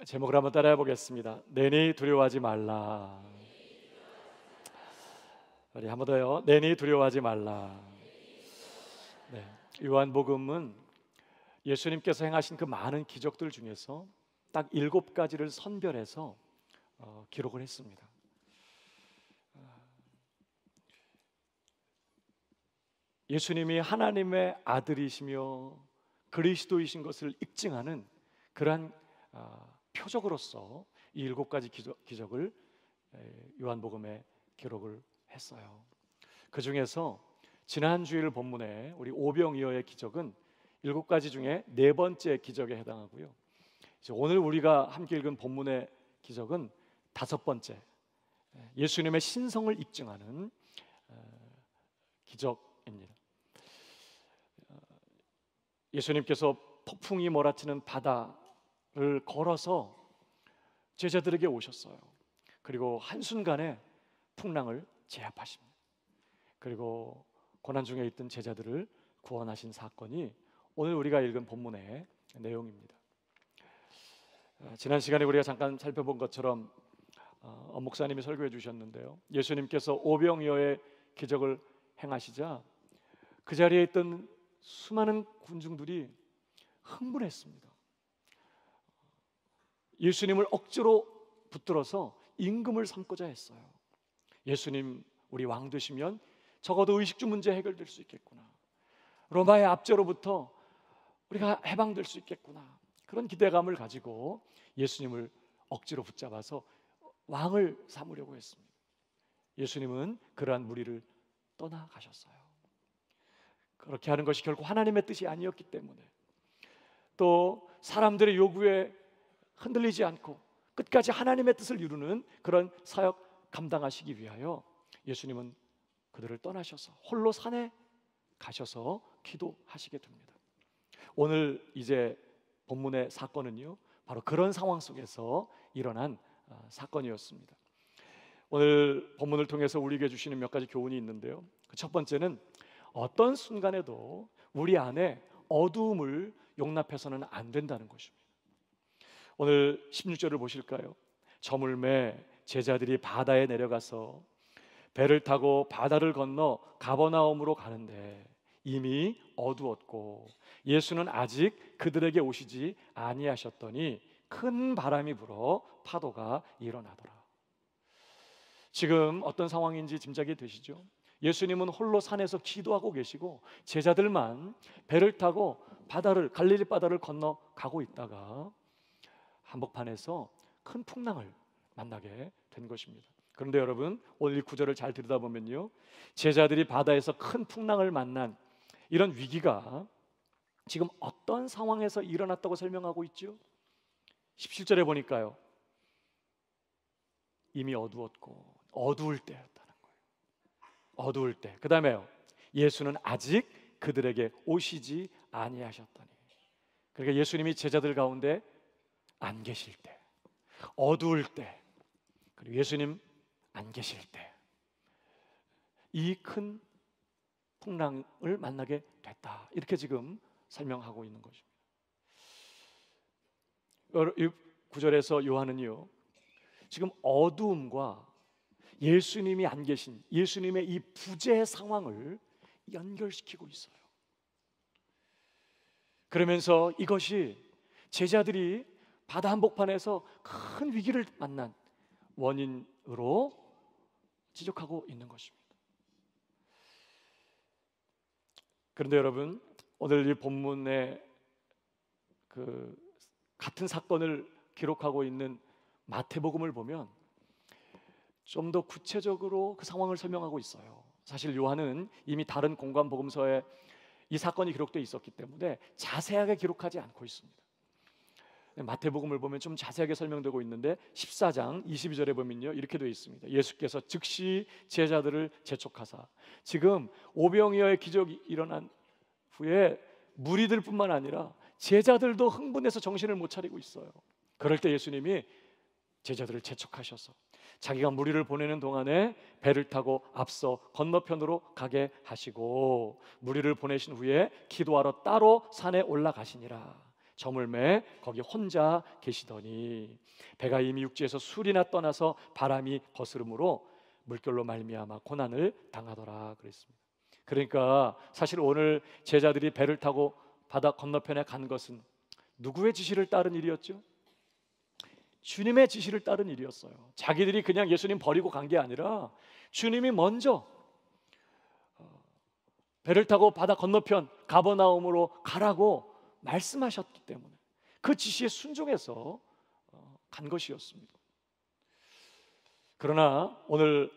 제목을 한번 따라해 보겠습니다. 내니 두려워하지 말라. 우리 한번 더요. 내니 두려워하지 말라. 네, 요한복음은 예수님께서 행하신 그 많은 기적들 중에서 딱 7가지를 선별해서 기록을 했습니다. 예수님이 하나님의 아들이시며 그리스도이신 것을 입증하는 그러한 표적으로서 이 7가지 기적을 요한복음에 기록을 했어요. 그 중에서 지난 주일 본문에 우리 오병이어의 기적은 7가지 중에 4번째 기적에 해당하고요. 오늘 우리가 함께 읽은 본문의 기적은 5번째, 예수님의 신성을 입증하는 기적입니다. 예수님께서 폭풍이 몰아치는 바다를 걸어서 제자들에게 오셨어요. 그리고 한순간에 풍랑을 제압하십니다. 그리고 고난 중에 있던 제자들을 구원하신 사건이 오늘 우리가 읽은 본문의 내용입니다. 지난 시간에 우리가 잠깐 살펴본 것처럼 목사님이 설교해 주셨는데요, 예수님께서 오병이어의 기적을 행하시자 그 자리에 있던 수많은 군중들이 흥분했습니다. 예수님을 억지로 붙들어서 임금을 삼고자 했어요. 예수님, 우리 왕 되시면 적어도 의식주 문제 해결될 수 있겠구나, 로마의 압제로부터 우리가 해방될 수 있겠구나, 그런 기대감을 가지고 예수님을 억지로 붙잡아서 왕을 삼으려고 했습니다. 예수님은 그러한 무리를 떠나가셨어요. 그렇게 하는 것이 결국 하나님의 뜻이 아니었기 때문에, 또 사람들의 요구에 흔들리지 않고 끝까지 하나님의 뜻을 이루는 그런 사역 감당하시기 위하여 예수님은 그들을 떠나셔서 홀로 산에 가셔서 기도하시게 됩니다. 오늘 이제 본문의 사건은요, 바로 그런 상황 속에서 일어난 사건이었습니다. 오늘 본문을 통해서 우리에게 주시는 몇 가지 교훈이 있는데요, 그 첫 번째는 어떤 순간에도 우리 안에 어두움을 용납해서는 안 된다는 것입니다. 오늘 16절을 보실까요? 저물매 제자들이 바다에 내려가서 배를 타고 바다를 건너 가버나움으로 가는데 이미 어두웠고 예수는 아직 그들에게 오시지 아니하셨더니 큰 바람이 불어 파도가 일어나더라. 지금 어떤 상황인지 짐작이 되시죠? 예수님은 홀로 산에서 기도하고 계시고 제자들만 배를 타고 갈릴리 바다를 건너 가고 있다가 한복판에서 큰 풍랑을 만나게 된 것입니다. 그런데 여러분, 오늘 이 구절을 잘 들여다보면요, 제자들이 바다에서 큰 풍랑을 만난 이런 위기가 지금 어떤 상황에서 일어났다고 설명하고 있죠? 17절에 보니까요, 이미 어두웠고 어두울 때였다는 거예요. 어두울 때. 그 다음에요, 예수는 아직 그들에게 오시지 아니하셨더니. 그러니까 예수님이 제자들 가운데 안 계실 때, 어두울 때, 그리고 예수님 안 계실 때 이 큰 풍랑을 만나게 됐다, 이렇게 지금 설명하고 있는 것입니다. 이 구절에서 요한은요, 지금 어두움과 예수님이 안 계신 예수님의 이 부재 상황을 연결시키고 있어요. 그러면서 이것이 제자들이 바다 한복판에서 큰 위기를 만난 원인으로 지적하고 있는 것입니다. 그런데 여러분, 오늘 이 본문에 그 같은 사건을 기록하고 있는 마태복음을 보면 좀 더 구체적으로 그 상황을 설명하고 있어요. 사실 요한은 이미 다른 공관 복음서에 이 사건이 기록되어 있었기 때문에 자세하게 기록하지 않고 있습니다. 마태복음을 보면 좀 자세하게 설명되고 있는데 14장 22절에 보면요, 이렇게 되어 있습니다. 예수께서 즉시 제자들을 재촉하사, 지금 오병이어의 기적이 일어난 후에 무리들뿐만 아니라 제자들도 흥분해서 정신을 못 차리고 있어요. 그럴 때 예수님이 제자들을 재촉하셔서 자기가 무리를 보내는 동안에 배를 타고 앞서 건너편으로 가게 하시고 무리를 보내신 후에 기도하러 따로 산에 올라가시니라. 저물매 거기 혼자 계시더니 배가 이미 육지에서 술이나 떠나서 바람이 거스름으로 물결로 말미암아 고난을 당하더라 그랬습니다. 그러니까 사실 오늘 제자들이 배를 타고 바다 건너편에 간 것은 누구의 지시를 따른 일이었죠? 주님의 지시를 따른 일이었어요. 자기들이 그냥 예수님 버리고 간 게 아니라 주님이 먼저 배를 타고 바다 건너편 가버나움으로 가라고 말씀하셨기 때문에 그 지시에 순종해서 간 것이었습니다. 그러나 오늘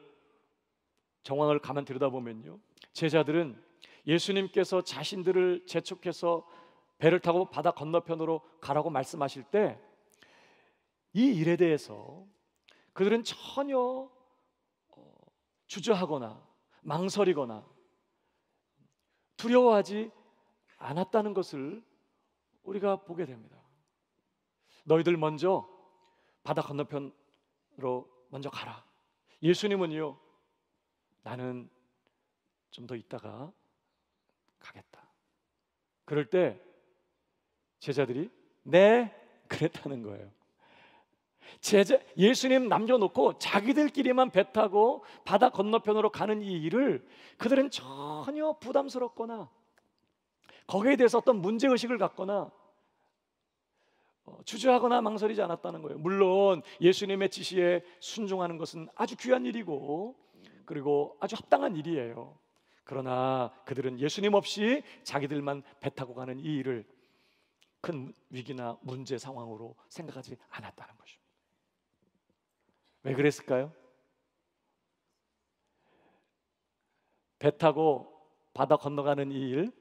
정황을 가만 들여다보면요, 제자들은 예수님께서 자신들을 재촉해서 배를 타고 바다 건너편으로 가라고 말씀하실 때 이 일에 대해서 그들은 전혀 주저하거나 망설이거나 두려워하지 않았다는 것을 우리가 보게 됩니다. 너희들 먼저 바다 건너편으로 먼저 가라. 예수님은요, 나는 좀 더 있다가 가겠다. 그럴 때 제자들이 네, 그랬다는 거예요. 예수님 남겨놓고 자기들끼리만 배 타고 바다 건너편으로 가는 이 일을 그들은 전혀 부담스럽거나 거기에 대해서 어떤 문제의식을 갖거나 주저하거나 망설이지 않았다는 거예요. 물론 예수님의 지시에 순종하는 것은 아주 귀한 일이고 그리고 아주 합당한 일이에요. 그러나 그들은 예수님 없이 자기들만 배 타고 가는 이 일을 큰 위기나 문제 상황으로 생각하지 않았다는 것입니다. 왜 그랬을까요? 배 타고 바다 건너가는 이 일,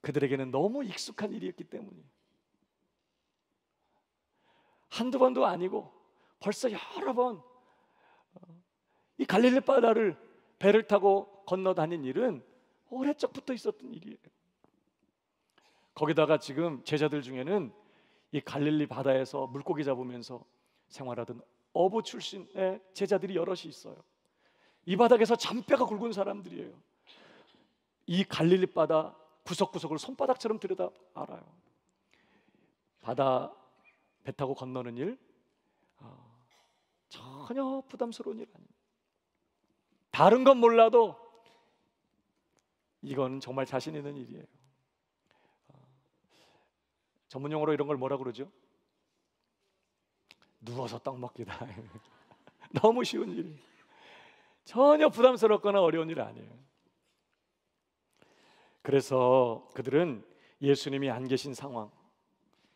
그들에게는 너무 익숙한 일이었기 때문이에요. 한두 번도 아니고 벌써 여러 번 이 갈릴리 바다를 배를 타고 건너 다닌 일은 오래적부터 있었던 일이에요. 거기다가 지금 제자들 중에는 이 갈릴리 바다에서 물고기 잡으면서 생활하던 어부 출신의 제자들이 여럿이 있어요. 이 바닥에서 잔뼈가 굵은 사람들이에요. 이 갈릴리 바다 구석구석을 손바닥처럼 들여다 알아요. 바다 배 타고 건너는 일 전혀 부담스러운 일 아닙니다. 다른 건 몰라도 이건 정말 자신 있는 일이에요. 전문용어로 이런 걸 뭐라 그러죠? 누워서 떡 먹기다. 너무 쉬운 일, 전혀 부담스럽거나 어려운 일 아니에요. 그래서 그들은 예수님이 안 계신 상황,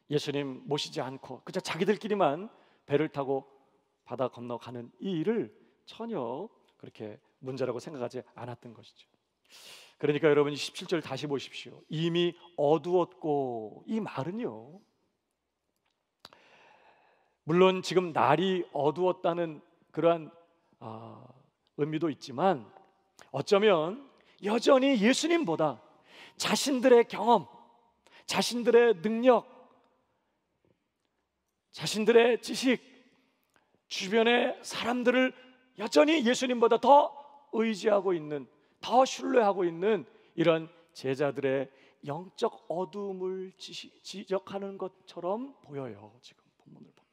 예수님 모시지 않고 그저 자기들끼리만 배를 타고 바다 건너가는 이 일을 전혀 그렇게 문제라고 생각하지 않았던 것이죠. 그러니까 여러분 17절 다시 보십시오. 이미 어두웠고, 이 말은요, 물론 지금 날이 어두웠다는 그러한 의미도 있지만 어쩌면 여전히 예수님보다 자신들의 경험, 자신들의 능력, 자신들의 지식, 주변의 사람들을 여전히 예수님보다 더 의지하고 있는, 더 신뢰하고 있는 이런 제자들의 영적 어둠을 지적하는 것처럼 보여요. 지금 본문을 보면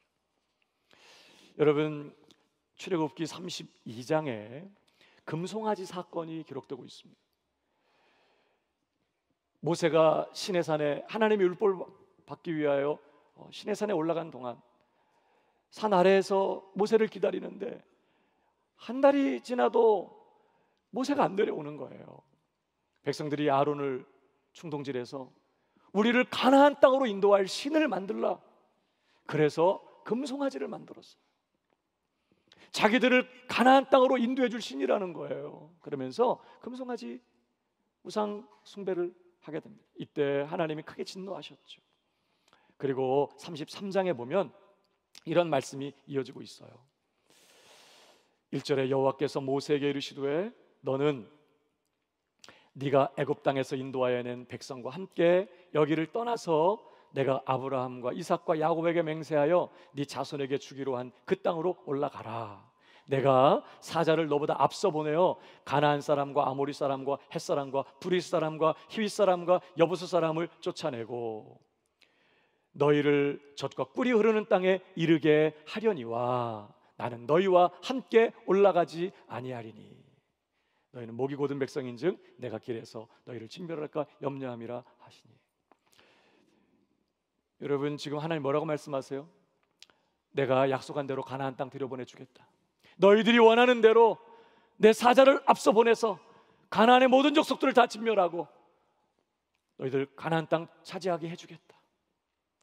여러분, 출애굽기 32장에 금송아지 사건이 기록되고 있습니다. 모세가 시내산에 하나님의 율법을 받기 위하여 시내산에 올라간 동안 산 아래에서 모세를 기다리는데 한 달이 지나도 모세가 안 내려오는 거예요. 백성들이 아론을 충동질해서 우리를 가나안 땅으로 인도할 신을 만들라. 그래서 금송아지를 만들었어요. 자기들을 가나안 땅으로 인도해 줄 신이라는 거예요. 그러면서 금송아지 우상 숭배를 하게 됩니다. 이때 하나님이 크게 진노하셨죠. 그리고 33장에 보면 이런 말씀이 이어지고 있어요. 1절에 여호와께서 모세에게 이르시되 너는 네가 애굽 땅에서 인도하여 낸 백성과 함께 여기를 떠나서 내가 아브라함과 이삭과 야곱에게 맹세하여 네 자손에게 주기로 한 그 땅으로 올라가라. 내가 사자를 너보다 앞서 보내어 가나안 사람과 아모리 사람과 헷 사람과 브리스 사람과 히윗 사람과 여부스 사람을 쫓아내고 너희를 젖과 꿀이 흐르는 땅에 이르게 하려니와 나는 너희와 함께 올라가지 아니하리니 너희는 목이 곧은 백성인즉 내가 길에서 너희를 징별할까 염려함이라 하시니. 여러분, 지금 하나님 뭐라고 말씀하세요? 내가 약속한 대로 가나안 땅 들여보내주겠다. 너희들이 원하는 대로 내 사자를 앞서 보내서 가나안의 모든 족속들을 다 진멸하고 너희들 가나안 땅 차지하게 해주겠다.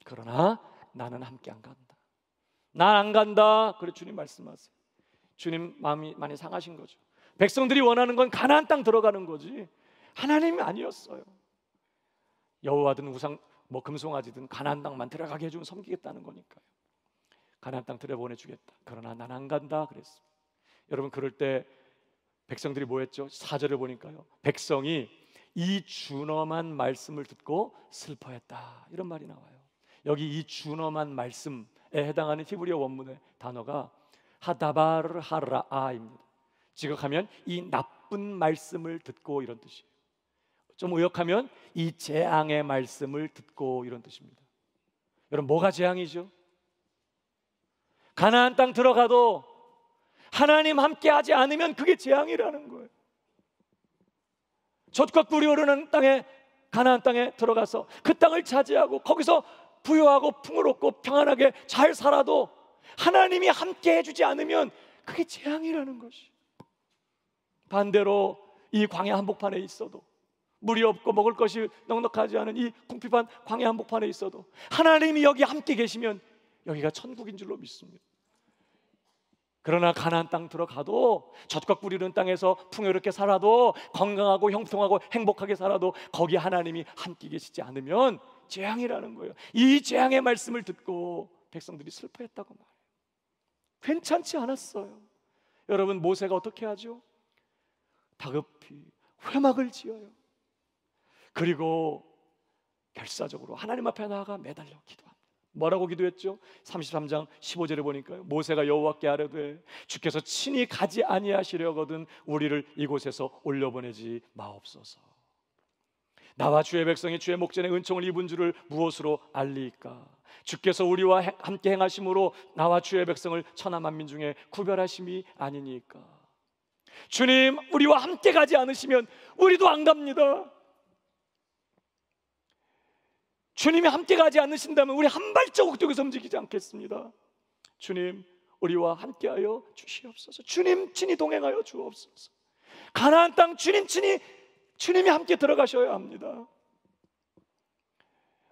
그러나 나는 함께 안 간다. 난 안 간다. 그래 주님 말씀하세요. 주님 마음이 많이 상하신 거죠. 백성들이 원하는 건 가나안 땅 들어가는 거지 하나님이 아니었어요. 여호와든 우상 금송아지든 가나안 땅만 들어가게 해주면 섬기겠다는 거니까요. 가나안 땅 들여보내주겠다. 그러나 난 안 간다 그랬어요. 여러분, 그럴 때 백성들이 뭐 했죠? 4절을 보니까요, 백성이 이 준엄한 말씀을 듣고 슬퍼했다 이런 말이 나와요. 여기 이 준엄한 말씀에 해당하는 히브리어 원문의 단어가 하다바르 하라아입니다. 지각하면 이 나쁜 말씀을 듣고 이런 뜻이에요. 좀 의역하면 이 재앙의 말씀을 듣고 이런 뜻입니다. 여러분, 뭐가 재앙이죠? 가나안 땅 들어가도 하나님 함께 하지 않으면 그게 재앙이라는 거예요. 젖과 꿀이 흐르는 땅에, 가나안 땅에 들어가서 그 땅을 차지하고 거기서 부유하고 풍요롭고 평안하게 잘 살아도 하나님이 함께 해주지 않으면 그게 재앙이라는 것이. 반대로 이 광야 한복판에 있어도, 물이 없고 먹을 것이 넉넉하지 않은 이 궁핍한 광야 한복판에 있어도 하나님이 여기 함께 계시면 여기가 천국인 줄로 믿습니다. 그러나 가나안 땅 들어가도, 젖과 꿀이 흐르는 땅에서 풍요롭게 살아도, 건강하고 형통하고 행복하게 살아도 거기 하나님이 함께 계시지 않으면 재앙이라는 거예요. 이 재앙의 말씀을 듣고 백성들이 슬퍼했다고 말해요. 괜찮지 않았어요. 여러분, 모세가 어떻게 하죠? 다급히 회막을 지어요. 그리고 결사적으로 하나님 앞에 나아가 매달려 기도합니다. 뭐라고 기도했죠? 33장 15절에 보니까요, 모세가 여호와께 아뢰되 주께서 친히 가지 아니하시려거든 우리를 이곳에서 올려보내지 마옵소서. 나와 주의 백성이 주의 목전에 은총을 입은 줄을 무엇으로 알리까? 주께서 우리와 함께 행하심으로 나와 주의 백성을 천하 만민 중에 구별하심이 아니니까. 주님, 우리와 함께 가지 않으시면 우리도 안 갑니다. 주님이 함께 가지 않으신다면 우리 한 발자국도 여기서 움직이지 않겠습니다. 주님, 우리와 함께하여 주시옵소서. 주님 친히 동행하여 주옵소서. 가나안 땅 주님이 함께 들어가셔야 합니다.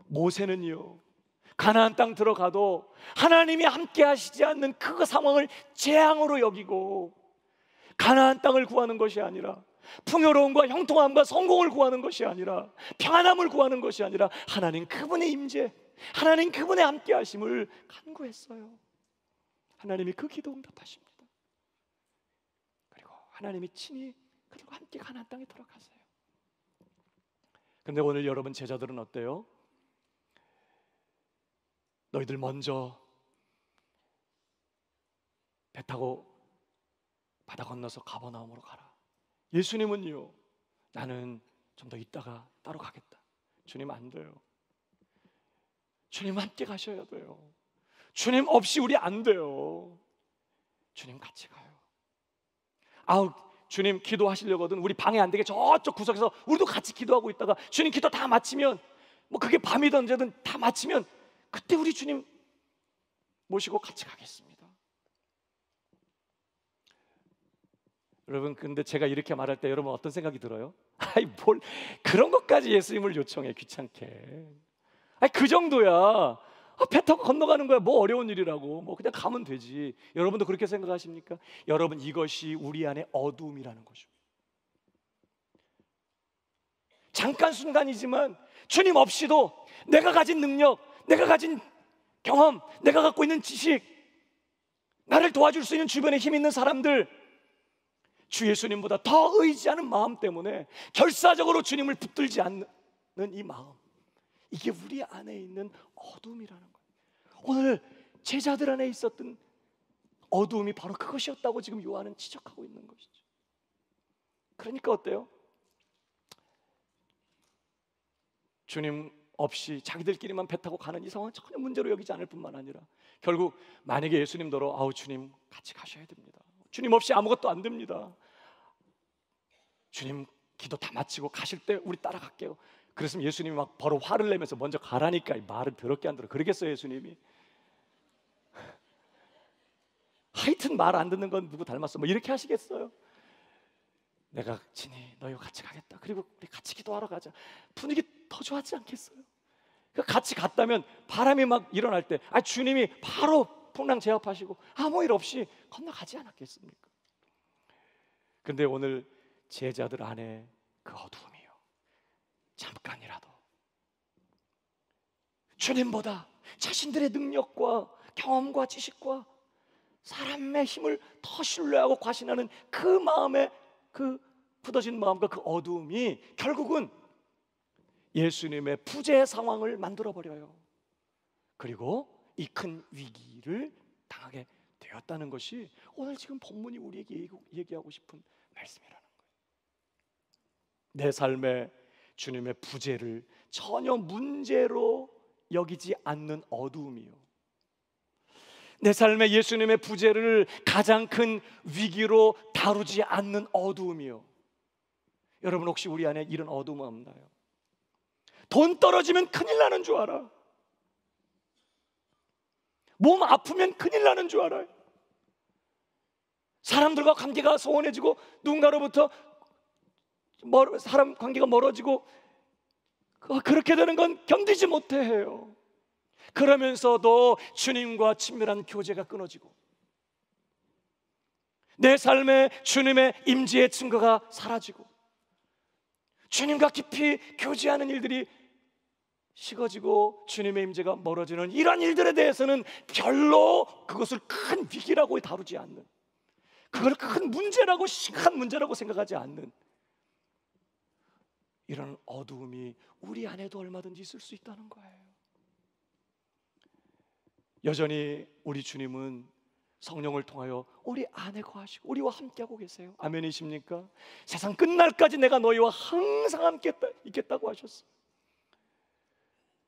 모세는요, 가나안 땅 들어가도 하나님이 함께 하시지 않는 그 상황을 재앙으로 여기고 가나안 땅을 구하는 것이 아니라, 풍요로움과 형통함과 성공을 구하는 것이 아니라, 평안함을 구하는 것이 아니라 하나님 그분의 임재, 하나님 그분의 함께 하심을 간구했어요. 하나님이 그 기도 응답하십니다. 그리고 하나님이 친히 그들과 함께 가나안 땅에 들어가세요. 그런데 오늘 여러분 제자들은 어때요? 너희들 먼저 배 타고 바다 건너서 가버나움으로 가라. 예수님은요, 나는 좀 더 있다가 따로 가겠다. 주님 안 돼요. 주님 함께 가셔야 돼요. 주님 없이 우리 안 돼요. 주님 같이 가요. 아우, 주님 기도하시려거든 우리 방해 안 되게 저쪽 구석에서 우리도 같이 기도하고 있다가 주님 기도 다 마치면, 뭐 그게 밤이든 언제든 다 마치면 그때 우리 주님 모시고 같이 가겠습니다. 여러분, 근데 제가 이렇게 말할 때 여러분 어떤 생각이 들어요? 아이, 뭘 그런 것까지 예수님을 요청해, 귀찮게. 아이, 그 정도야. 배 타고 건너가는 거야. 뭐 어려운 일이라고. 뭐 그냥 가면 되지. 여러분도 그렇게 생각하십니까? 여러분, 이것이 우리 안에 어두움이라는 거죠. 잠깐 순간이지만 주님 없이도 내가 가진 능력, 내가 가진 경험, 내가 갖고 있는 지식, 나를 도와줄 수 있는 주변에 힘 있는 사람들, 주 예수님보다 더 의지하는 마음 때문에 결사적으로 주님을 붙들지 않는 이 마음, 이게 우리 안에 있는 어둠이라는 거예요. 오늘 제자들 안에 있었던 어두움이 바로 그것이었다고 지금 요한은 지적하고 있는 것이죠. 그러니까 어때요? 주님 없이 자기들끼리만 배 타고 가는 이 상황은 전혀 문제로 여기지 않을 뿐만 아니라 결국 만약에 예수님더러 아우 주님 같이 가셔야 됩니다. 주님 없이 아무것도 안 됩니다. 주님 기도 다 마치고 가실 때 우리 따라갈게요. 그랬으면 예수님이 막 바로 화를 내면서 먼저 가라니까 말을 더럽게 안 들어. 그러겠어요 예수님이? 하여튼 말 안 듣는 건 누구 닮았어 뭐 이렇게 하시겠어요? 내가 진이 너희와 같이 가겠다. 그리고 우리 같이 기도하러 가자. 분위기 더 좋아하지 않겠어요? 같이 갔다면 바람이 막 일어날 때 주님이 바로 풍랑 제압하시고 아무 일 없이 건너가지 않았겠습니까? 근데 오늘 제자들 안에 그 어두움이요, 잠깐이라도 주님보다 자신들의 능력과 경험과 지식과 사람의 힘을 더 신뢰하고 과신하는 그 마음의 그 굳어진 마음과 그 어두움이 결국은 예수님의 부재 상황을 만들어버려요. 그리고 이 큰 위기를 당하게 되었다는 것이 오늘 지금 본문이 우리에게 얘기하고 싶은 말씀이라는 거예요. 내 삶에 주님의 부재를 전혀 문제로 여기지 않는 어두움이요, 내 삶에 예수님의 부재를 가장 큰 위기로 다루지 않는 어두움이요. 여러분 혹시 우리 안에 이런 어두움 없나요? 돈 떨어지면 큰일 나는 줄 알아. 몸 아프면 큰일 나는 줄 알아요. 사람들과 관계가 소원해지고 누군가로부터 사람 관계가 멀어지고 그렇게 되는 건 견디지 못해 해요. 그러면서도 주님과 친밀한 교제가 끊어지고 내 삶에 주님의 임재의 증거가 사라지고 주님과 깊이 교제하는 일들이 식어지고 주님의 임재가 멀어지는 이런 일들에 대해서는 별로 그것을 큰 위기라고 다루지 않는, 그걸 큰 문제라고, 심각한 문제라고 생각하지 않는 이런 어두움이 우리 안에도 얼마든지 있을 수 있다는 거예요. 여전히 우리 주님은 성령을 통하여 우리 안에 거하시고 우리와 함께하고 계세요. 아멘이십니까? 세상 끝날까지 내가 너희와 항상 함께 있겠다고 하셨어요.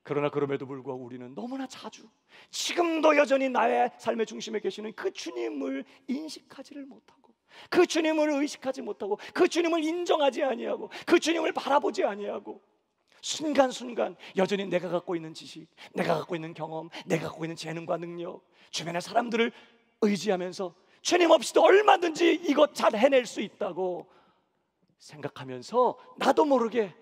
그러나 그럼에도 불구하고 우리는 너무나 자주 지금도 여전히 나의 삶의 중심에 계시는 그 주님을 인식하지를 못하고, 그 주님을 의식하지 못하고, 그 주님을 인정하지 아니하고, 그 주님을 바라보지 아니하고, 순간순간 여전히 내가 갖고 있는 지식, 내가 갖고 있는 경험, 내가 갖고 있는 재능과 능력, 주변의 사람들을 의지하면서 주님 없이도 얼마든지 이것 잘 해낼 수 있다고 생각하면서 나도 모르게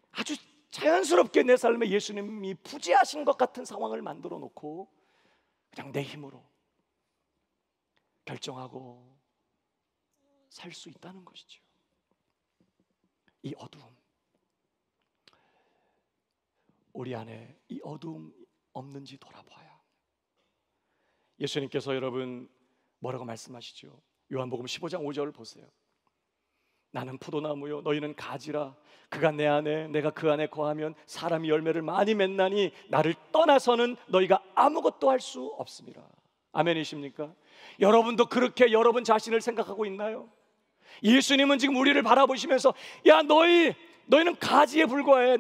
아주 자연스럽게 내 삶에 예수님이 부재하신 것 같은 상황을 만들어 놓고 그냥 내 힘으로 결정하고 살 수 있다는 것이죠. 이 어두움, 우리 안에 이 어두움 없는지 돌아봐야. 예수님께서 여러분 뭐라고 말씀하시죠? 요한복음 15장 5절 보세요. 나는 포도나무요 너희는 가지라. 그가 내 안에 내가 그 안에 거하면 사람이 열매를 많이 맺나니 나를 떠나서는 너희가 아무것도 할 수 없습니다. 아멘이십니까? 여러분도 그렇게 여러분 자신을 생각하고 있나요? 예수님은 지금 우리를 바라보시면서 야 너희는 가지에 불과해.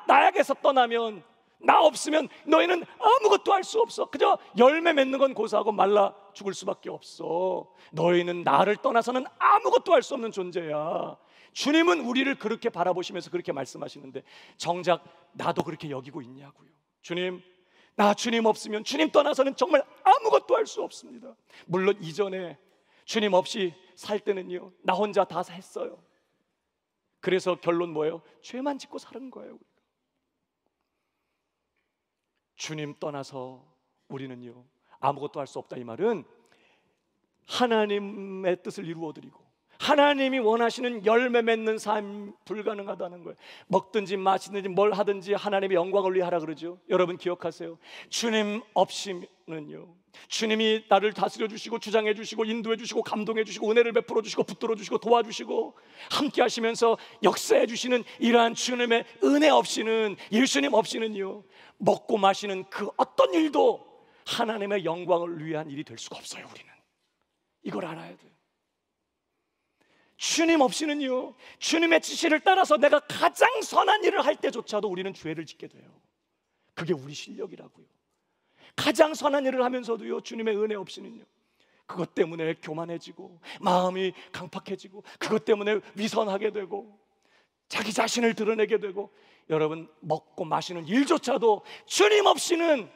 나에게서 떠나면, 나 없으면 너희는 아무것도 할 수 없어. 그저 열매 맺는 건 고사하고 말라 죽을 수밖에 없어. 너희는 나를 떠나서는 아무것도 할 수 없는 존재야. 주님은 우리를 그렇게 바라보시면서 그렇게 말씀하시는데 정작 나도 그렇게 여기고 있냐고요. 나 주님 없으면, 주님 떠나서는 정말 아무것도 할 수 없습니다. 물론 이전에 주님 없이 살 때는요 나 혼자 다 했어요. 그래서 결론 뭐예요? 죄만 짓고 사는 거예요. 주님 떠나서 우리는요 아무것도 할 수 없다. 이 말은 하나님의 뜻을 이루어드리고 하나님이 원하시는 열매 맺는 삶 불가능하다는 거예요. 먹든지 마시든지 뭘 하든지 하나님의 영광을 위해 하라 그러죠. 여러분 기억하세요. 주님 없이는요 주님이 나를 다스려 주시고 주장해 주시고 인도해 주시고 감동해 주시고 은혜를 베풀어 주시고 붙들어 주시고 도와주시고 함께 하시면서 역사해 주시는 이러한 주님의 은혜 없이는, 예수님 없이는요 먹고 마시는 그 어떤 일도 하나님의 영광을 위한 일이 될 수가 없어요. 우리는 이걸 알아야 돼요. 주님 없이는요, 주님의 지시를 따라서 내가 가장 선한 일을 할 때조차도 우리는 죄를 짓게 돼요. 그게 우리 실력이라고요. 가장 선한 일을 하면서도요, 주님의 은혜 없이는요, 그것 때문에 교만해지고 마음이 강팍해지고 그것 때문에 위선하게 되고 자기 자신을 드러내게 되고, 여러분, 먹고 마시는 일조차도 주님 없이는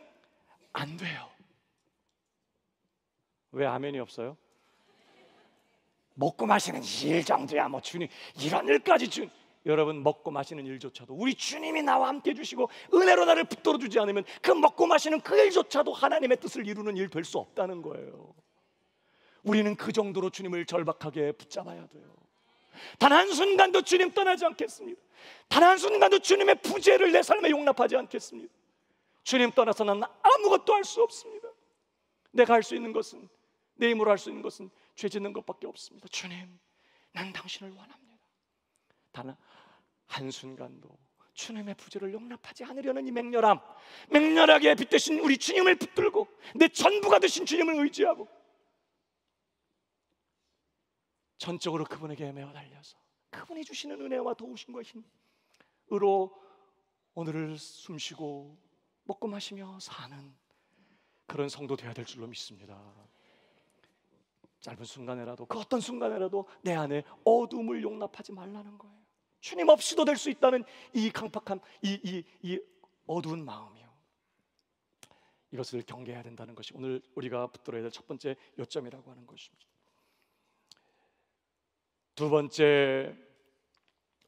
안 돼요. 왜 아멘이 없어요? 먹고 마시는 일 정도야 뭐 주님 이런 일까지 여러분, 먹고 마시는 일조차도 우리 주님이 나와 함께 해주시고 은혜로 나를 붙들어 주지 않으면 그 먹고 마시는 그 일조차도 하나님의 뜻을 이루는 일 될 수 없다는 거예요. 우리는 그 정도로 주님을 절박하게 붙잡아야 돼요. 단 한순간도 주님 떠나지 않겠습니다. 단 한순간도 주님의 부재를 내 삶에 용납하지 않겠습니다. 주님 떠나서 나는 아무것도 할 수 없습니다. 내가 할 수 있는 것은, 내 힘으로 할 수 있는 것은 죄 짓는 것밖에 없습니다. 주님, 난 당신을 원합니다. 단 한순간도 주님의 부재를 용납하지 않으려는 이 맹렬하게 빛되신 우리 주님을 붙들고 내 전부가 되신 주님을 의지하고 전적으로 그분에게 매어 달려서 그분이 주시는 은혜와 도우심과 힘으로 오늘을 숨쉬고 먹고 마시며 사는 그런 성도 되어야 될 줄로 믿습니다. 짧은 순간에라도, 그 어떤 순간에라도 내 안에 어둠을 용납하지 말라는 거예요. 주님 없이도 될 수 있다는 이 강팍한 이 어두운 마음이요, 이것을 경계해야 된다는 것이 오늘 우리가 붙들어야 될 첫 번째 요점이라고 하는 것입니다. 두 번째,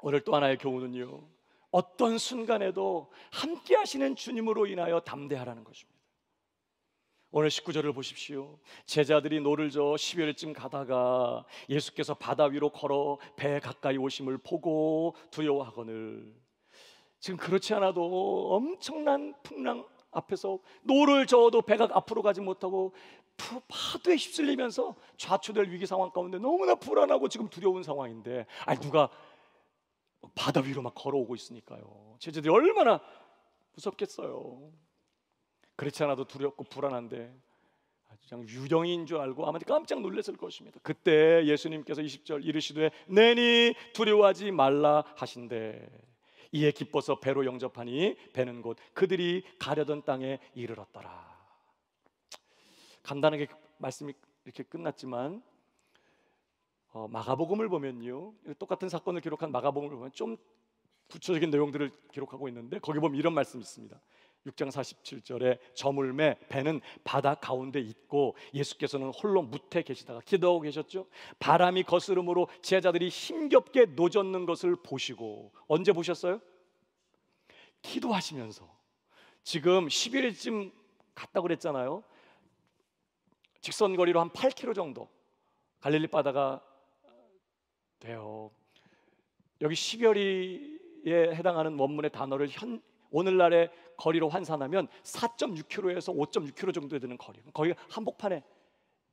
오늘 또 하나의 교훈은요, 어떤 순간에도 함께 하시는 주님으로 인하여 담대하라는 것입니다. 오늘 19절을 보십시오. 제자들이 노를 저어 12월쯤 가다가 예수께서 바다 위로 걸어 배에 가까이 오심을 보고 두려워하거늘. 지금 그렇지 않아도 엄청난 풍랑 앞에서 노를 저어도 배가 앞으로 가지 못하고 파도에 휩쓸리면서 좌초될 위기 상황 가운데 너무나 불안하고 지금 두려운 상황인데, 누가 바다 위로 막 걸어오고 있으니까요. 제자들이 얼마나 무섭겠어요. 그렇지 않아도 두렵고 불안한데 그냥 유령인 줄 알고 아마 깜짝 놀랐을 것입니다. 그때 예수님께서 20절 이르시되 내니 두려워하지 말라 하신대. 이에 기뻐서 배로 영접하니 배는 곧 그들이 가려던 땅에 이르렀더라. 간단하게 말씀이 이렇게 끝났지만 마가복음을 보면요, 똑같은 사건을 기록한 마가복음을 보면 좀 구체적인 내용들을 기록하고 있는데 거기 보면 이런 말씀이 있습니다. 6장 47절에 저물매 배는 바다 가운데 있고 예수께서는 홀로 무태 계시다가 기도하고 계셨죠. 바람이 거스름으로 제자들이 힘겹게 노젓는 것을 보시고, 언제 보셨어요? 기도하시면서. 지금 11일쯤 갔다고 그랬잖아요. 직선거리로 한 8km 정도 갈릴리 바다가 돼요. 여기 12월에 해당하는 원문의 단어를 오늘날의 거리로 환산하면 4.6km에서 5.6km 정도 되는 거리, 거기 한복판에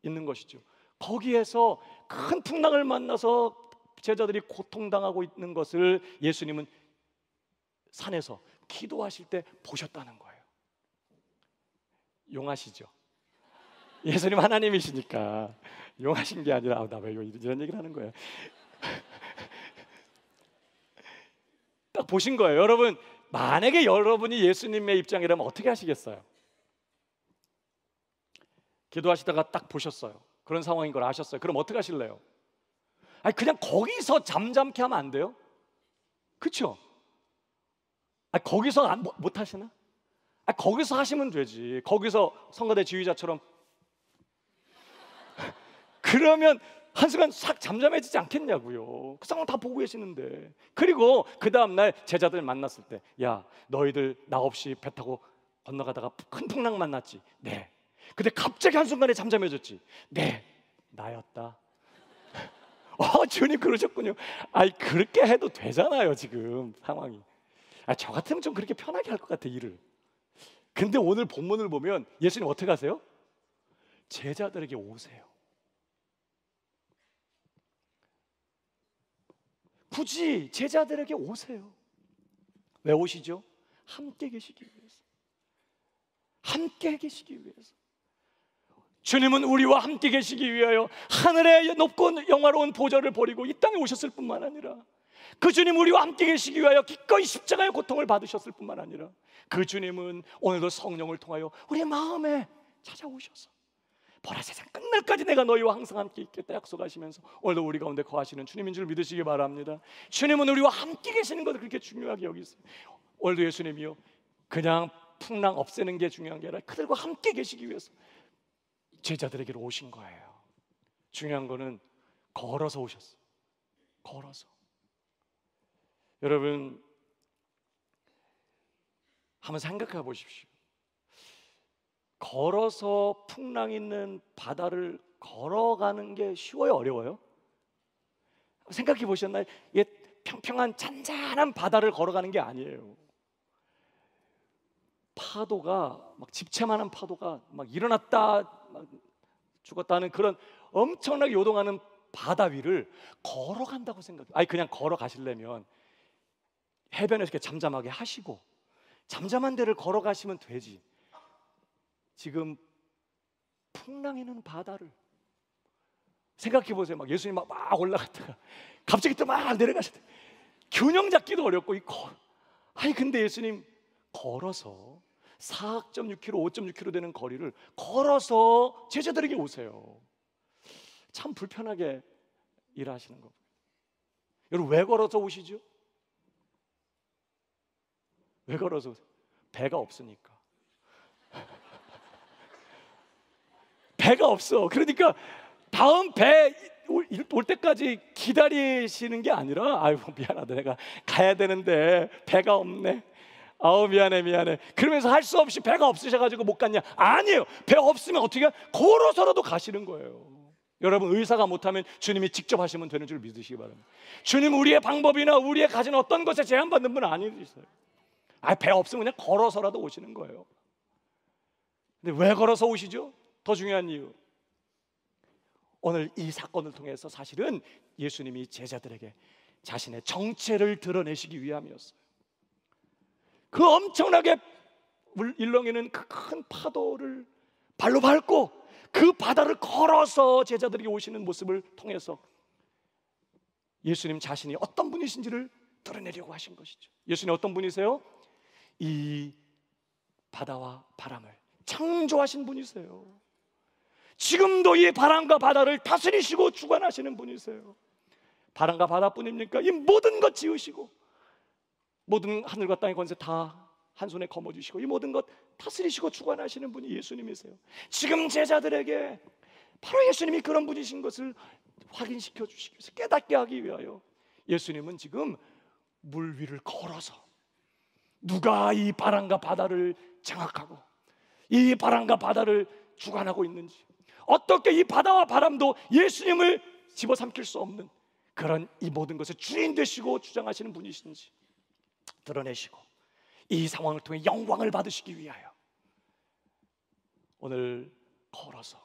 있는 것이죠. 거기에서 큰 풍랑을 만나서 제자들이 고통당하고 있는 것을 예수님은 산에서 기도하실 때 보셨다는 거예요. 용하시죠? 예수님 하나님이시니까 용하신 게 아니라 나 왜 이런 얘기를 하는 거예요? 딱 보신 거예요. 여러분, 만약에 여러분이 예수님의 입장이라면 어떻게 하시겠어요? 기도하시다가 딱 보셨어요. 그런 상황인 걸 아셨어요. 그럼 어떻게 하실래요? 그냥 거기서 잠잠케 하면 안 돼요? 그렇죠? 거기서 못 하시나? 거기서 하시면 되지. 거기서 성가대 지휘자처럼 그러면 한순간 싹 잠잠해지지 않겠냐고요. 그 상황 다 보고 계시는데. 그리고 그 다음날 제자들 만났을 때, 야, 너희들 나 없이 배 타고 건너가다가 큰 풍랑 만났지? 네. 근데 갑자기 한순간에 잠잠해졌지? 네, 나였다. 주님 그러셨군요. 그렇게 해도 되잖아요. 지금 상황이. 저 같으면 좀 그렇게 편하게 할 것 같아, 일을. 근데 오늘 본문을 보면 예수님 어떻게 하세요? 제자들에게 오세요. 굳이 제자들에게 오세요. 왜 오시죠? 함께 계시기 위해서. 함께 계시기 위해서. 주님은 우리와 함께 계시기 위하여 하늘의 높고 영화로운 보좌를 버리고 이 땅에 오셨을 뿐만 아니라, 그 주님 우리와 함께 계시기 위하여 기꺼이 십자가의 고통을 받으셨을 뿐만 아니라, 그 주님은 오늘도 성령을 통하여 우리의 마음에 찾아오셔서 보라, 세상 끝날까지 내가 너희와 항상 함께 있겠다 약속하시면서 오늘도 우리 가운데 거하시는 주님인 줄 믿으시기 바랍니다. 주님은 우리와 함께 계시는 것을 그렇게 중요하게 여기세요. 오늘도 예수님이요, 그냥 풍랑 없애는 게 중요한 게 아니라 그들과 함께 계시기 위해서 제자들에게로 오신 거예요. 중요한 거는 걸어서 오셨어요. 걸어서. 여러분 한번 생각해 보십시오. 걸어서 풍랑 있는 바다를 걸어가는 게 쉬워요, 어려워요? 생각해 보셨나요? 이게 평평한 잔잔한 바다를 걸어가는 게 아니에요. 파도가 막 집채만한 파도가 막 일어났다 막 죽었다는 그런 엄청나게 요동하는 바다 위를 걸어간다고 생각해요. 아니 그냥 걸어가시려면 해변에서 이렇게 잠잠하게 하시고 잠잠한 데를 걸어가시면 되지. 지금 풍랑 있는 바다를 생각해 보세요. 막 예수님 막 올라갔다가 갑자기 또 막 내려가실 때 균형 잡기도 어렵고 아니 근데 예수님 걸어서 4.6km, 5.6km 되는 거리를 걸어서 제자들에게 오세요. 참 불편하게 일하시는 거예요. 여러분 왜 걸어서 오시죠? 왜 걸어서 오세요? 배가 없으니까. 배가 없어. 그러니까 다음 배 올 때까지 기다리시는 게 아니라, 아유 미안하다, 내가 가야 되는데 배가 없네, 아우 미안해 그러면서 할 수 없이 배가 없으셔가지고 못 갔냐? 아니에요. 배 없으면 어떻게 걸어서라도 가시는 거예요. 여러분 의사가 못하면 주님이 직접 하시면 되는 줄 믿으시기 바랍니다. 주님 우리의 방법이나 우리의 가진 어떤 것에 제한받는 분은 아니세요. 배 없으면 그냥 걸어서라도 오시는 거예요. 근데 왜 걸어서 오시죠? 더 중요한 이유, 오늘 이 사건을 통해서 사실은 예수님이 제자들에게 자신의 정체를 드러내시기 위함이었어요. 그 엄청나게 일렁이는 그 큰 파도를 발로 밟고 그 바다를 걸어서 제자들에게 오시는 모습을 통해서 예수님 자신이 어떤 분이신지를 드러내려고 하신 것이죠. 예수님 어떤 분이세요? 이 바다와 바람을 창조하신 분이세요. 지금도 이 바람과 바다를 다스리시고 주관하시는 분이세요. 바람과 바다뿐입니까? 이 모든 것 지으시고 모든 하늘과 땅의 권세 다 한 손에 거머쥐시고 이 모든 것 다스리시고 주관하시는 분이 예수님이세요. 지금 제자들에게 바로 예수님이 그런 분이신 것을 확인시켜 주시기 위해서, 깨닫게 하기 위하여 예수님은 지금 물 위를 걸어서 누가 이 바람과 바다를 장악하고 이 바람과 바다를 주관하고 있는지, 어떻게 이 바다와 바람도 예수님을 집어삼킬 수 없는 그런 이 모든 것의 주인 되시고 주장하시는 분이신지 드러내시고 이 상황을 통해 영광을 받으시기 위하여 오늘 걸어서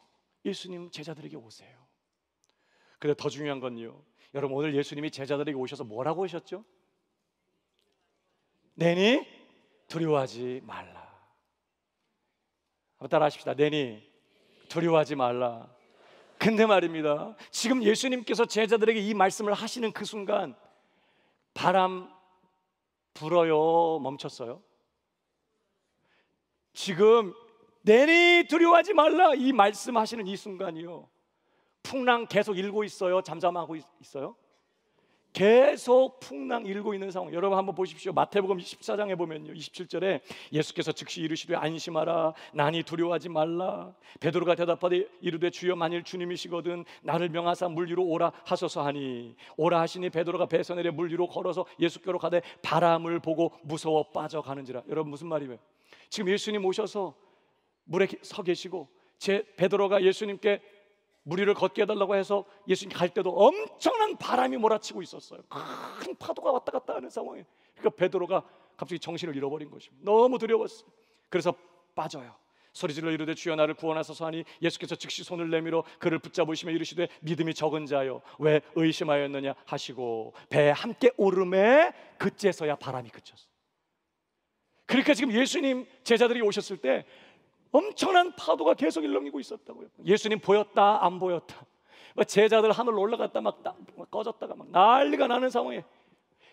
예수님 제자들에게 오세요. 그런데 더 중요한 건요, 여러분 오늘 예수님이 제자들에게 오셔서 뭐라고 하셨죠? 내니 두려워하지 말라. 한번 따라 하십시다. 내니 두려워하지 말라. 근데 말입니다, 지금 예수님께서 제자들에게 이 말씀을 하시는 그 순간 바람 불어요? 멈췄어요? 지금 내니 두려워하지 말라 이 말씀하시는 이 순간이요, 풍랑 계속 일고 있어요? 잠잠하고 있어요? 계속 풍랑 일고 있는 상황. 여러분 한번 보십시오. 마태복음 24장에 보면요 27절에 예수께서 즉시 이르시되 안심하라, 나니 두려워하지 말라. 베드로가 대답하되 이르되 주여 만일 주님이시거든 나를 명하사 물 위로 오라 하소서 하니, 오라 하시니 베드로가 배에서 내려 물 위로 걸어서 예수께로 가되 바람을 보고 무서워 빠져가는지라. 여러분 무슨 말이에요? 지금 예수님 오셔서 물에 서 계시고 베드로가 예수님께 물 위를 걷게 해달라고 해서 예수님 갈 때도 엄청난 바람이 몰아치고 있었어요. 큰 파도가 왔다 갔다 하는 상황에, 그러니까 베드로가 갑자기 정신을 잃어버린 것입니다. 너무 두려웠어요. 그래서 빠져요. 소리질러 이르되 주여 나를 구원하소서 하니 예수께서 즉시 손을 내밀어 그를 붙잡으시며 이르시되 믿음이 적은 자여 왜 의심하였느냐 하시고 배에 함께 오름에 그제서야 바람이 그쳤어요. 그러니까 지금 예수님 제자들이 오셨을 때 엄청난 파도가 계속 일렁이고 있었다고요. 예수님 보였다 안 보였다, 제자들 하늘로 올라갔다 막 꺼졌다가 막 난리가 나는 상황에,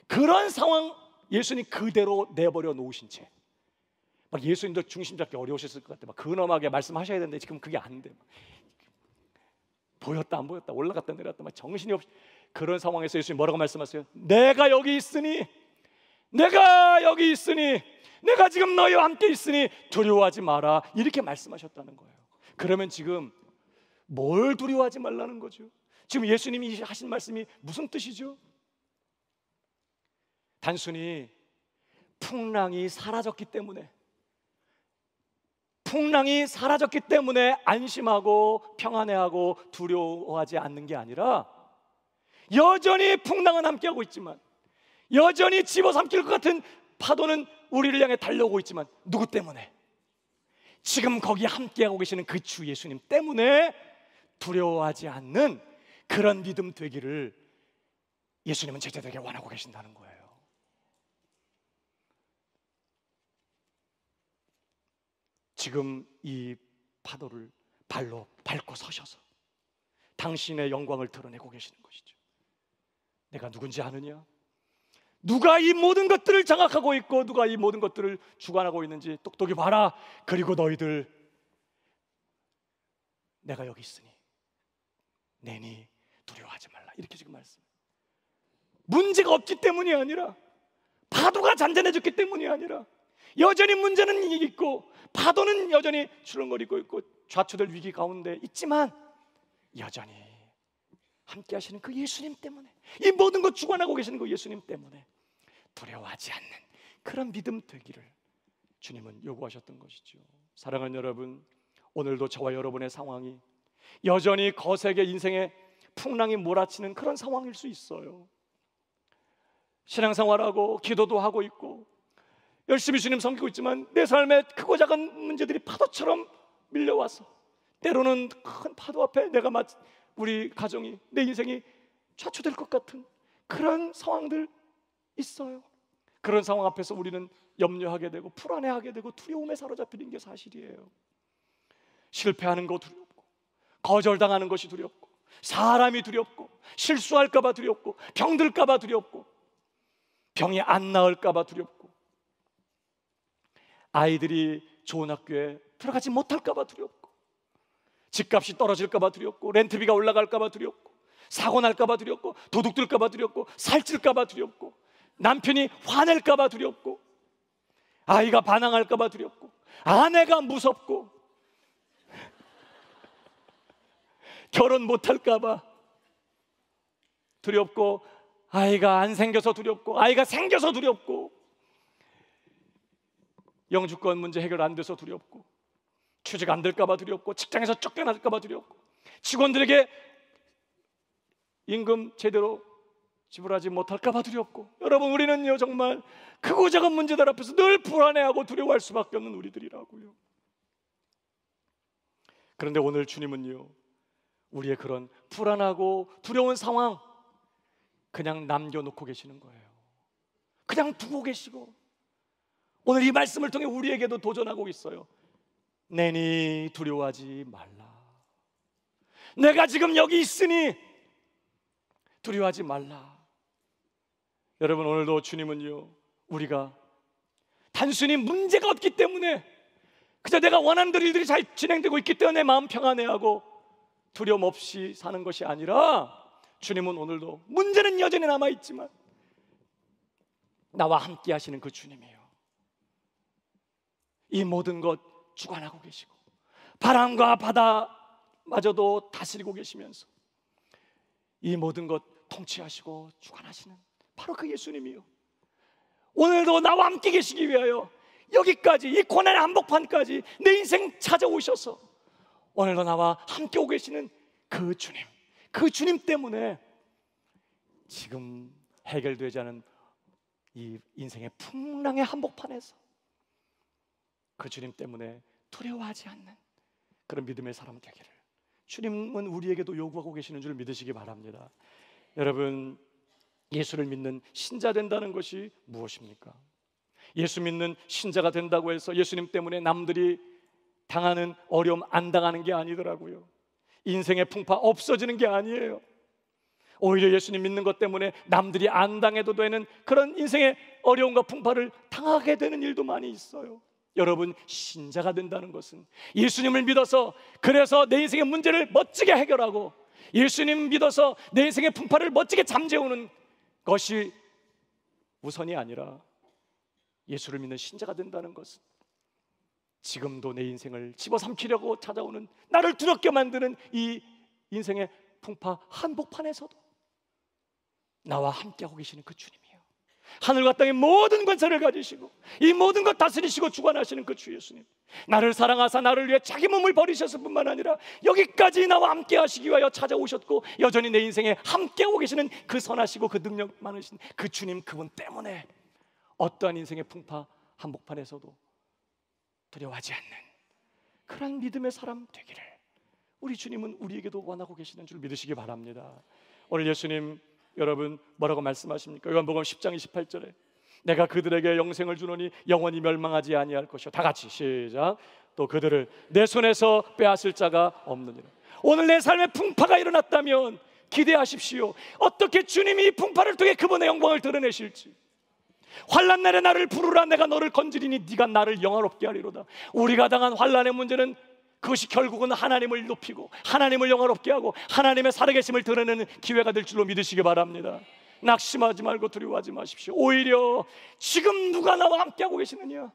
그런 상황 예수님 그대로 내버려 놓으신 채, 막 예수님도 중심 잡기 어려우셨을 것 같아. 막 근엄하게 말씀하셔야 되는데 지금 그게 안 돼. 보였다 안 보였다, 올라갔다 내려갔다, 막 정신이 없이 그런 상황에서 예수님 뭐라고 말씀하세요? 내가 여기 있으니, 내가 여기 있으니, 내가 지금 너희와 함께 있으니 두려워하지 마라, 이렇게 말씀하셨다는 거예요. 그러면 지금 뭘 두려워하지 말라는 거죠? 지금 예수님이 하신 말씀이 무슨 뜻이죠? 단순히 풍랑이 사라졌기 때문에, 풍랑이 사라졌기 때문에 안심하고 평안해하고 두려워하지 않는 게 아니라, 여전히 풍랑은 함께하고 있지만, 여전히 집어삼킬 것 같은 파도는 우리를 향해 달려오고 있지만, 누구 때문에? 지금 거기 함께하고 계시는 그 주 예수님 때문에 두려워하지 않는 그런 믿음 되기를 예수님은 제자들에게 원하고 계신다는 거예요. 지금 이 파도를 발로 밟고 서셔서 당신의 영광을 드러내고 계시는 것이죠. 내가 누군지 아느냐? 누가 이 모든 것들을 장악하고 있고 누가 이 모든 것들을 주관하고 있는지 똑똑히 봐라. 그리고 너희들, 내가 여기 있으니 내니 두려워하지 말라, 이렇게 지금 말씀. 문제가 없기 때문이 아니라, 파도가 잔잔해졌기 때문이 아니라, 여전히 문제는 있고 파도는 여전히 출렁거리고 있고 좌초될 위기 가운데 있지만, 여전히 함께 하시는 그 예수님 때문에, 이 모든 것 주관하고 계시는 그 예수님 때문에 두려워하지 않는 그런 믿음 되기를 주님은 요구하셨던 것이죠. 사랑하는 여러분, 오늘도 저와 여러분의 상황이 여전히 거세게 인생의 풍랑이 몰아치는 그런 상황일 수 있어요. 신앙생활하고 기도도 하고 있고 열심히 주님 섬기고 있지만, 내 삶에 크고 작은 문제들이 파도처럼 밀려와서 때로는 큰 파도 앞에 내가 우리 가정이, 내 인생이 좌초될 것 같은 그런 상황들 있어요. 그런 상황 앞에서 우리는 염려하게 되고 불안해하게 되고 두려움에 사로잡히는 게 사실이에요. 실패하는 거 두렵고, 거절당하는 것이 두렵고, 사람이 두렵고, 실수할까 봐 두렵고, 병들까 봐 두렵고, 병이 안 나을까 봐 두렵고, 아이들이 좋은 학교에 들어가지 못할까 봐 두렵고, 집값이 떨어질까 봐 두렵고, 렌트비가 올라갈까 봐 두렵고, 사고 날까 봐 두렵고, 도둑 들까 봐 두렵고, 살찔까 봐 두렵고, 남편이 화낼까 봐 두렵고, 아이가 반항할까 봐 두렵고, 아내가 무섭고, 결혼 못할까 봐 두렵고, 아이가 안 생겨서 두렵고, 아이가 생겨서 두렵고, 영주권 문제 해결 안 돼서 두렵고, 취직 안 될까 봐 두렵고, 직장에서 쫓겨날까 봐 두렵고, 직원들에게 임금 제대로 지불하지 못할까 봐 두렵고. 여러분, 우리는요 정말 크고 작은 문제들 앞에서 늘 불안해하고 두려워할 수밖에 없는 우리들이라고요. 그런데 오늘 주님은요, 우리의 그런 불안하고 두려운 상황 그냥 남겨놓고 계시는 거예요. 그냥 두고 계시고, 오늘 이 말씀을 통해 우리에게도 도전하고 있어요. 내니 두려워하지 말라. 내가 지금 여기 있으니 두려워하지 말라. 여러분, 오늘도 주님은요, 우리가 단순히 문제가 없기 때문에, 그저 내가 원하는 대로 일들이 잘 진행되고 있기 때문에 마음 평안해하고 두려움 없이 사는 것이 아니라, 주님은 오늘도 문제는 여전히 남아있지만 나와 함께 하시는 그 주님이에요. 이 모든 것 주관하고 계시고, 바람과 바다마저도 다스리고 계시면서 이 모든 것 통치하시고 주관하시는 바로 그 예수님이요, 오늘도 나와 함께 계시기 위하여 여기까지, 이 고난의 한복판까지 내 인생 찾아오셔서 오늘도 나와 함께 오고 계시는 그 주님, 그 주님 때문에 지금 해결되지 않은 이 인생의 풍랑의 한복판에서 그 주님 때문에 두려워하지 않는 그런 믿음의 사람 되기를 주님은 우리에게도 요구하고 계시는 줄 믿으시기 바랍니다. 여러분, 예수를 믿는 신자 된다는 것이 무엇입니까? 예수 믿는 신자가 된다고 해서 예수님 때문에 남들이 당하는 어려움 안 당하는 게 아니더라고요. 인생의 풍파 없어지는 게 아니에요. 오히려 예수님 믿는 것 때문에 남들이 안 당해도 되는 그런 인생의 어려움과 풍파를 당하게 되는 일도 많이 있어요. 여러분, 신자가 된다는 것은 예수님을 믿어서, 그래서 내 인생의 문제를 멋지게 해결하고 예수님 믿어서 내 인생의 풍파를 멋지게 잠재우는 것이 우선이 아니라, 예수를 믿는 신자가 된다는 것은 지금도 내 인생을 집어삼키려고 찾아오는, 나를 두렵게 만드는 이 인생의 풍파 한복판에서도 나와 함께하고 계시는 그 주님이에요. 하늘과 땅의 모든 권세를 가지시고 이 모든 것 다스리시고 주관하시는 그 주 예수님, 나를 사랑하사 나를 위해 자기 몸을 버리셨을 뿐만 아니라 여기까지 나와 함께 하시기 위하여 찾아오셨고 여전히 내 인생에 함께하고 계시는 그 선하시고 그 능력 많으신 그 주님, 그분 때문에 어떠한 인생의 풍파 한복판에서도 두려워하지 않는 그런 믿음의 사람 되기를 우리 주님은 우리에게도 원하고 계시는 줄 믿으시기 바랍니다. 오늘 예수님, 여러분 뭐라고 말씀하십니까? 요한복음 10장 28절에 내가 그들에게 영생을 주노니 영원히 멸망하지 아니할 것이요, 다 같이 시작. 또 그들을 내 손에서 빼앗을 자가 없느니라. 오늘 내 삶에 풍파가 일어났다면 기대하십시오. 어떻게 주님이 이 풍파를 통해 그분의 영광을 드러내실지. 환난 날에 나를 부르라, 내가 너를 건지리니 네가 나를 영화롭게 하리로다. 우리가 당한 환난의 문제는 그것이 결국은 하나님을 높이고 하나님을 영화롭게 하고 하나님의 살아계심을 드러내는 기회가 될 줄로 믿으시기 바랍니다. 낙심하지 말고 두려워하지 마십시오. 오히려 지금 누가 나와 함께하고 계시느냐,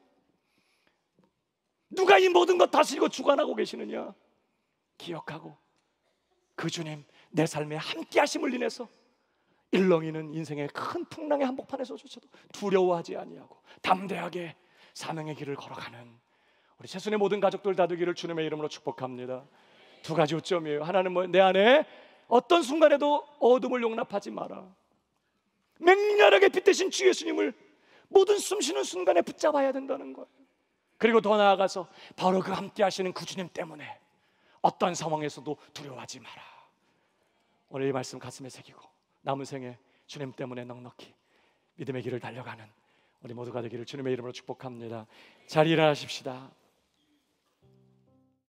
누가 이 모든 것 다스리고 주관하고 계시느냐 기억하고 그 주님, 내 삶에 함께하심을 인해서 일렁이는 인생의 큰 풍랑의 한복판에서조차도 두려워하지 아니하고 담대하게 사명의 길을 걸어가는 우리 최순의 모든 가족들 다 되기를 주님의 이름으로 축복합니다. 두 가지 요점이에요. 하나는 내 안에 어떤 순간에도 어둠을 용납하지 마라. 맹렬하게 빛대신 주 예수님을 모든 숨쉬는 순간에 붙잡아야 된다는 거예요. 그리고 더 나아가서 바로 그 함께 하시는 그 주님 때문에 어떤 상황에서도 두려워하지 마라. 오늘 이 말씀 가슴에 새기고 남은 생에 주님 때문에 넉넉히 믿음의 길을 달려가는 우리 모두가 되기를 주님의 이름으로 축복합니다. 잘 일어나십시다.